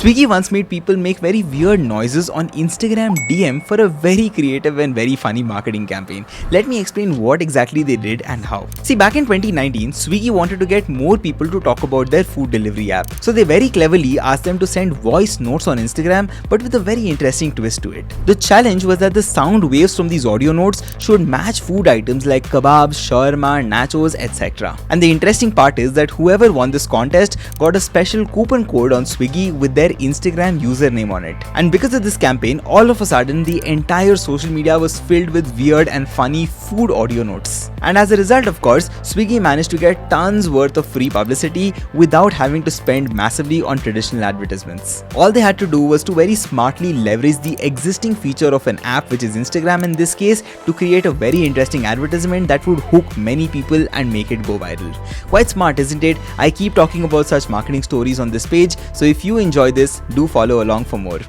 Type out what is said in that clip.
Swiggy once made people make very weird noises on Instagram DM for a very creative and very funny marketing campaign. Let me explain what exactly they did and how. See, back in 2019, Swiggy wanted to get more people to talk about their food delivery app. So they very cleverly asked them to send voice notes on Instagram, but with a very interesting twist to it. The challenge was that the sound waves from these audio notes should match food items like kebabs, shawarma, nachos, etc. And the interesting part is that whoever won this contest got a special coupon code on Swiggy with their Instagram username on it. And because of this campaign, all of a sudden the entire social media was filled with weird and funny food audio notes. And as a result, of course, Swiggy managed to get tons worth of free publicity without having to spend massively on traditional advertisements. All they had to do was to very smartly leverage the existing feature of an app, which is Instagram in this case, to create a very interesting advertisement that would hook many people and make it go viral. Quite smart, isn't it? I keep talking about such marketing stories on this page, so if you enjoy this, do follow along for more.